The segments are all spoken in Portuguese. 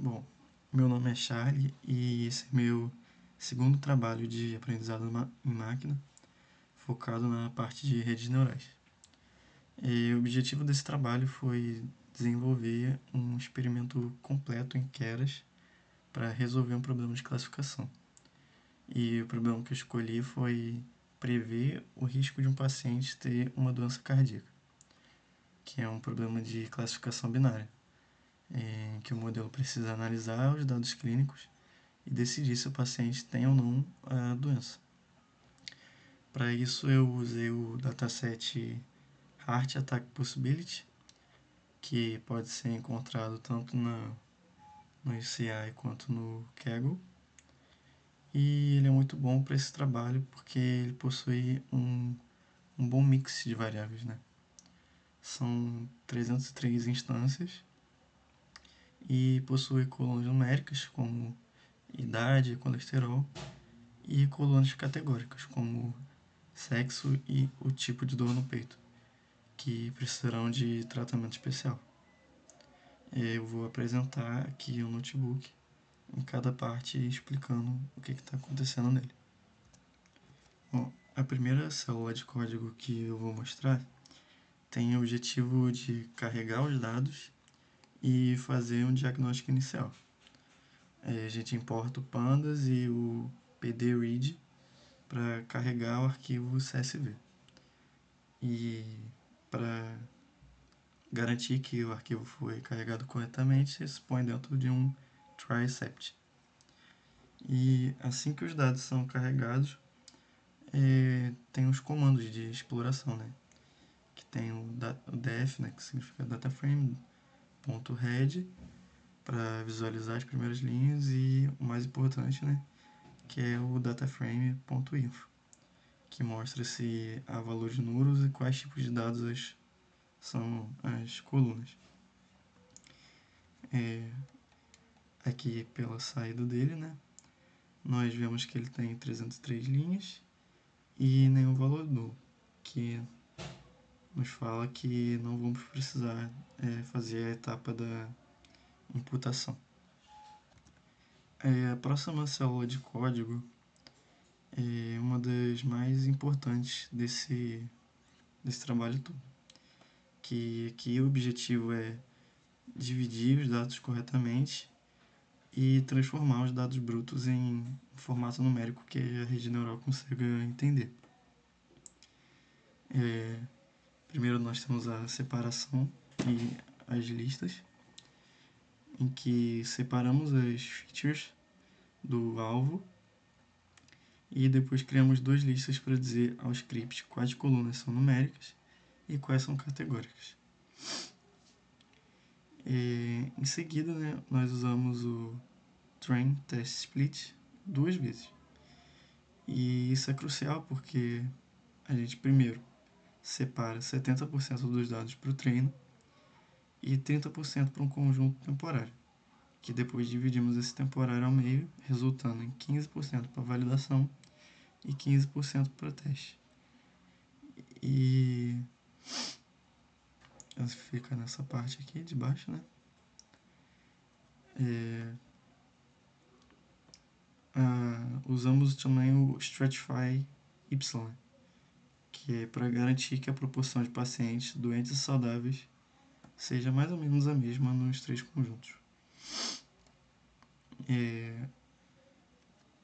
Bom, meu nome é Charlie e esse é meu segundo trabalho de aprendizado em máquina, focado na parte de redes neurais. E o objetivo desse trabalho foi desenvolver um experimento completo em Keras para resolver um problema de classificação. E o problema que eu escolhi foi prever o risco de um paciente ter uma doença cardíaca, que é um problema de classificação binária, em que o modelo precisa analisar os dados clínicos e decidir se o paciente tem ou não a doença. Para isso eu usei o dataset Heart Attack Possibility, que pode ser encontrado tanto no ICI quanto no Kaggle. E ele é muito bom para esse trabalho porque ele possui um bom mix de variáveis, né? São 303 instâncias e possui colunas numéricas como idade, colesterol, e colunas categóricas como sexo e o tipo de dor no peito, que precisarão de tratamento especial. Eu vou apresentar aqui o notebook em cada parte explicando o que está acontecendo nele. Bom, a primeira célula de código que eu vou mostrar tem o objetivo de carregar os dados e fazer um diagnóstico inicial. A gente importa o pandas e o pdread para carregar o arquivo CSV. E para garantir que o arquivo foi carregado corretamente, isso põe dentro de um try-except. E assim que os dados são carregados, tem os comandos de exploração, né? Que tem o def, né, que significa dataframe.head, para visualizar as primeiras linhas, e o mais importante, né, que é o dataframe.info, que mostra se há valores nulos e quais tipos de dados são as colunas. Aqui pela saída dele, né, nós vemos que ele tem 303 linhas e nenhum valor nulo, que nos fala que não vamos precisar fazer a etapa da imputação. A próxima célula de código é uma das mais importantes desse trabalho todo, que aqui o objetivo é dividir os dados corretamente e transformar os dados brutos em formato numérico que a rede neural consiga entender. Primeiro nós temos a separação e as listas, em que separamos as features do alvo e depois criamos duas listas para dizer ao script quais colunas são numéricas e quais são categóricas. Em seguida, né, nós usamos o train test split duas vezes. E isso é crucial porque a gente primeiro separa 70% dos dados para o treino e 30% para um conjunto temporário, que depois dividimos esse temporário ao meio, resultando em 15% para validação e 15% para teste. E fica nessa parte aqui de baixo, né? Usamos também o Stratify Y, que é para garantir que a proporção de pacientes doentes e saudáveis seja mais ou menos a mesma nos três conjuntos.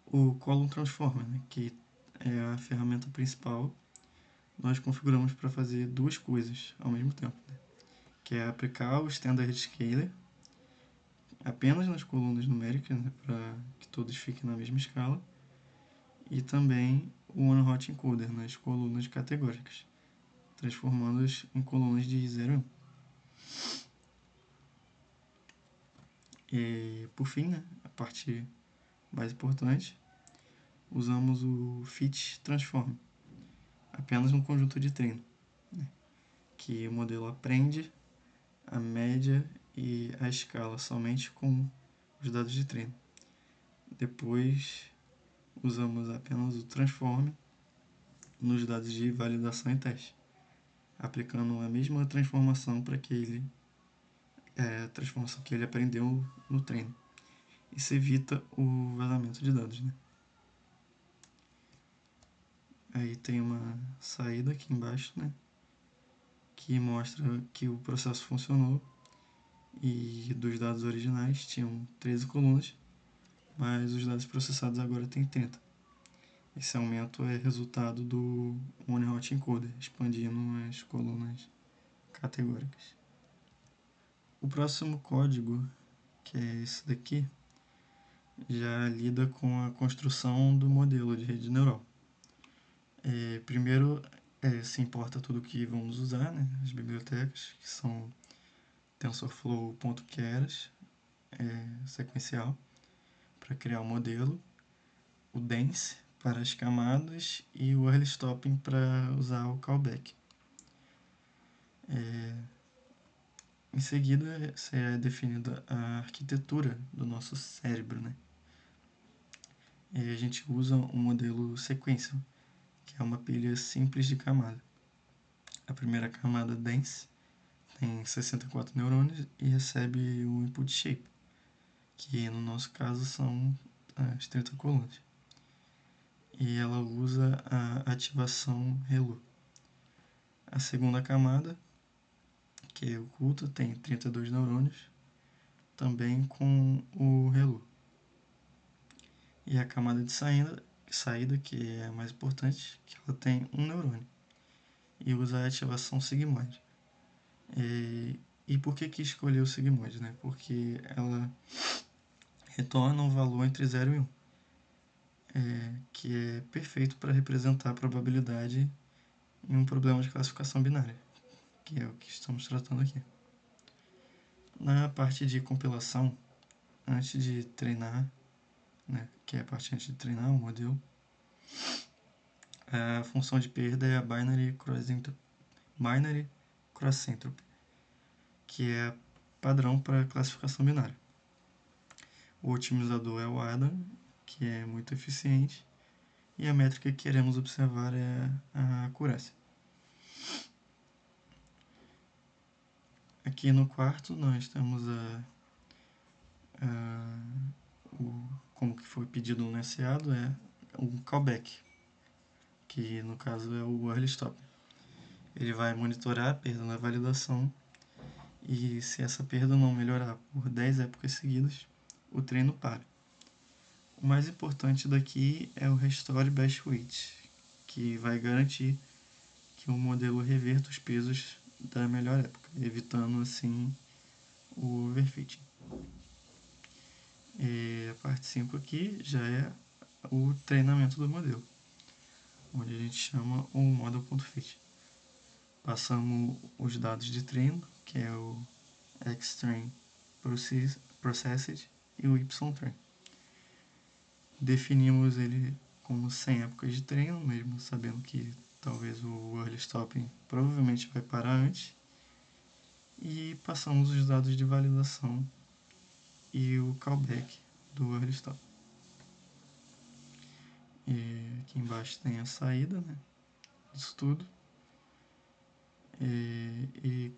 O Column Transformer, né, que é a ferramenta principal, nós configuramos para fazer duas coisas ao mesmo tempo, né? Que é aplicar o Standard Scaler apenas nas colunas numéricas, né, para que todos fiquem na mesma escala, e também o One-Hot Encoder nas colunas categóricas, transformando-as em colunas de 0 a 1. E, por fim, né, a parte mais importante, usamos o Fit Transform, apenas no conjunto de treino, né, que o modelo aprende a média e a escala somente com os dados de treino. Depois usamos apenas o transform nos dados de validação e teste, aplicando a mesma transformação para a transformação que ele aprendeu no treino. e se evita o vazamento de dados, né? Aí tem uma saída aqui embaixo, né? Que mostra que o processo funcionou e dos dados originais tinham 13 colunas, mas os dados processados agora têm 30. Esse aumento é resultado do One-Hot Encoder, expandindo as colunas categóricas. O próximo código, que é esse daqui, já lida com a construção do modelo de rede neural. Primeiro, se importa tudo que vamos usar, né? As bibliotecas, que são TensorFlow.keras, sequencial, para criar o modelo, o dense para as camadas e o early stopping para usar o callback. Em seguida, é definida a arquitetura do nosso cérebro, né? E a gente usa um modelo sequência, que é uma pilha simples de camada. A primeira camada dense tem 64 neurônios e recebe o input shape, que no nosso caso são as 30 colunas. E ela usa a ativação ReLU. A segunda camada, que é oculta, tem 32 neurônios, também com o ReLU. E a camada de saída, que é a mais importante, que ela tem um neurônio e usa a ativação sigmoide. E por que escolher o sigmoide, né? Porque ela retorna um valor entre 0 e 1, que é perfeito para representar a probabilidade em um problema de classificação binária, que é o que estamos tratando aqui. Na parte de compilação, antes de treinar, né, que é a parte antes de treinar o modelo, a função de perda é a binary cross entropy, que é padrão para classificação binária. O otimizador é o Adam, que é muito eficiente, e a métrica que queremos observar é a acurácia. Aqui no quarto nós temos como que foi pedido no enunciado, é um callback, que no caso é o early stop. Ele vai monitorar a perda na validação e se essa perda não melhorar por 10 épocas seguidas, o treino para. O mais importante daqui é o Restore Best Weight, que vai garantir que o modelo reverta os pesos da melhor época, evitando assim o overfitting. E a parte 5 aqui já é o treinamento do modelo, onde a gente chama o model.fit. Passamos os dados de treino, que é o Xtrain Processed e o YTrain. Definimos ele como 100 épocas de treino, mesmo sabendo que talvez o early stopping provavelmente vai parar antes. E passamos os dados de validação e o callback do early stop. E aqui embaixo tem a saída, né, disso tudo. E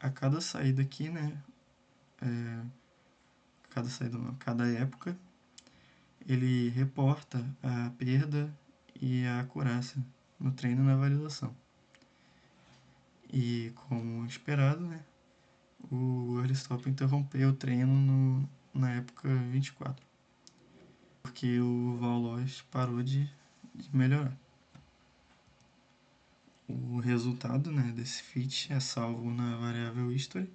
a cada saída aqui, né, cada época, ele reporta a perda e a acurácia no treino e na validação. E como esperado, né, o early stop interrompeu o treino na época 24, porque o val loss parou de melhorar. O resultado, né, desse fit é salvo na variável history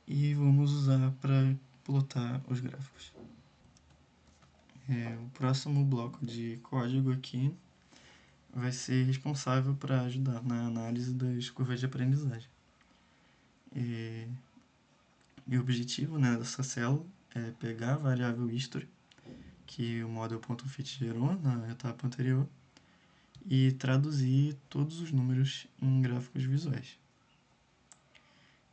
e vamos usar para plotar os gráficos. O próximo bloco de código aqui vai ser responsável para ajudar na análise das curvas de aprendizagem. E o objetivo, né, dessa célula é pegar a variável history que o model.fit gerou na etapa anterior e traduzir todos os números em gráficos visuais.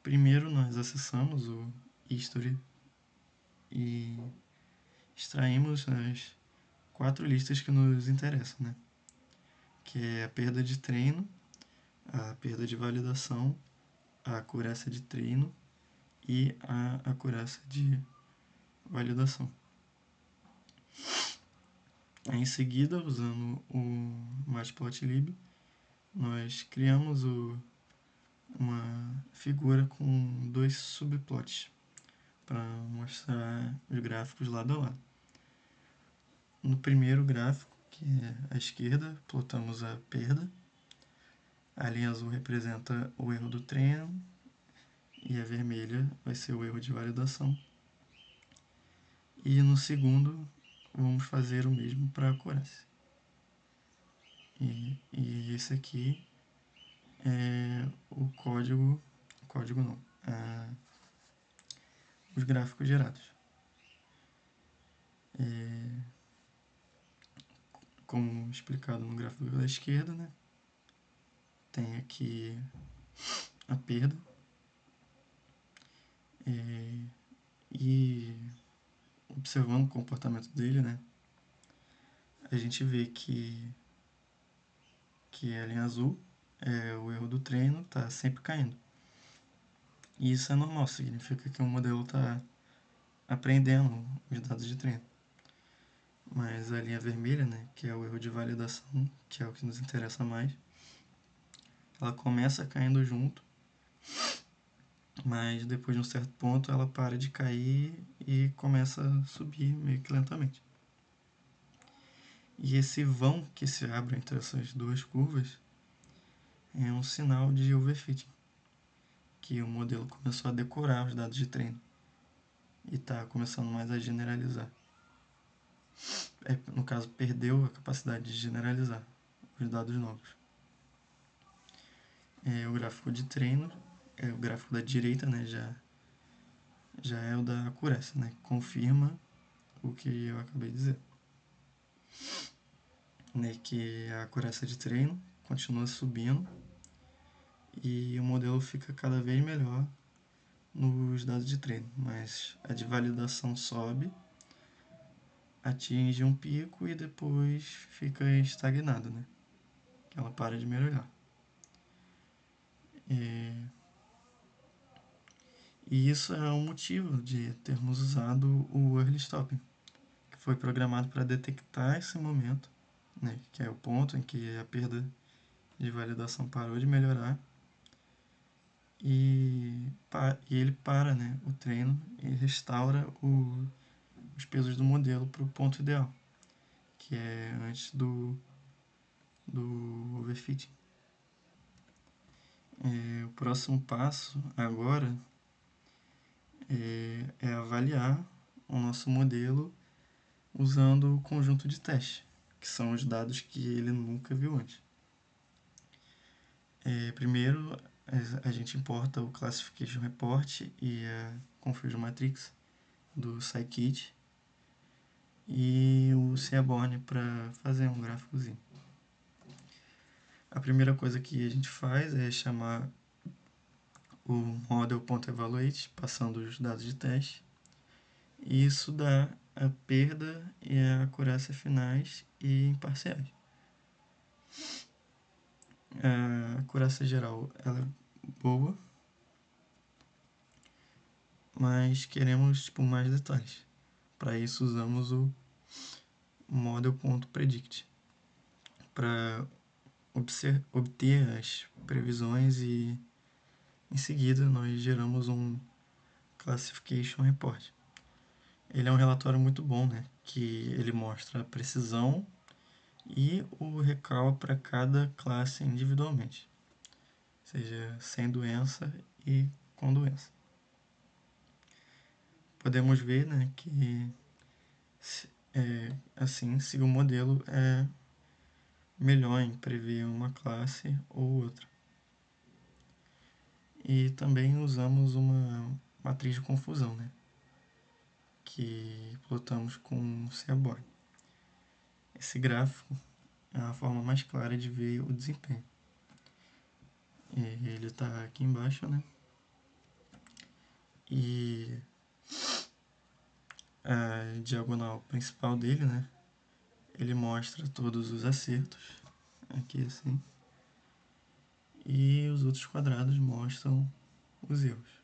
Primeiro nós acessamos o history e extraímos as 4 listas que nos interessam, né? Que é a perda de treino, a perda de validação, a acurácia de treino e a acurácia de validação. Aí, em seguida, usando o Matplotlib, nós criamos uma figura com dois subplots para mostrar os gráficos lado a lado. No primeiro gráfico, que é à esquerda, plotamos a perda. A linha azul representa o erro do treino e a vermelha vai ser o erro de validação. E no segundo, vamos fazer o mesmo para a acurácia. E esse aqui é o código não, os gráficos gerados. Como explicado no gráfico da esquerda, né? Tem aqui a perda e observando o comportamento dele, né? A gente vê que a linha azul é o erro do treino, está sempre caindo. E isso é normal, significa que o modelo está aprendendo os dados de treino. Mas a linha vermelha, né, que é o erro de validação, que é o que nos interessa mais, ela começa caindo junto, mas depois de um certo ponto ela para de cair e começa a subir meio que lentamente. E esse vão que se abre entre essas duas curvas é um sinal de overfitting, que o modelo começou a decorar os dados de treino e está começando mais a generalizar. No caso, perdeu a capacidade de generalizar os dados novos. O gráfico de treino, o gráfico da direita, né, já é o da acurácia, né, confirma o que eu acabei de dizer. Né, que a acurácia de treino continua subindo e o modelo fica cada vez melhor nos dados de treino, mas a de validação sobe, atinge um pico e depois fica estagnado, né? Ela para de melhorar. E isso é o motivo de termos usado o Early Stopping, que foi programado para detectar esse momento, né? Que é o ponto em que a perda de validação parou de melhorar e ele para, né, o treino e restaura os pesos do modelo para o ponto ideal, que é antes do overfitting. O próximo passo agora é avaliar o nosso modelo usando o conjunto de teste, que são os dados que ele nunca viu antes. Primeiro, a gente importa o Classification Report e a Confusion Matrix do Scikit e o Seaborn para fazer um gráficozinho. A primeira coisa que a gente faz é chamar o model.evaluate, passando os dados de teste, e isso dá a perda e a acurácia finais e imparciais. A acurácia geral ela é boa, mas queremos mais detalhes. Para isso usamos o model.predict para obter as previsões e em seguida nós geramos um Classification Report. Ele é um relatório muito bom, né? Que ele mostra a precisão e o recal para cada classe individualmente, seja sem doença e com doença. Podemos ver, né, que assim, se o modelo é melhor em prever uma classe ou outra. E também usamos uma matriz de confusão, né, que plotamos com Seaborn. Esse gráfico é a forma mais clara de ver o desempenho. Ele está aqui embaixo, né? E a diagonal principal dele, né? Ele mostra todos os acertos, aqui assim. E os outros quadrados mostram os erros.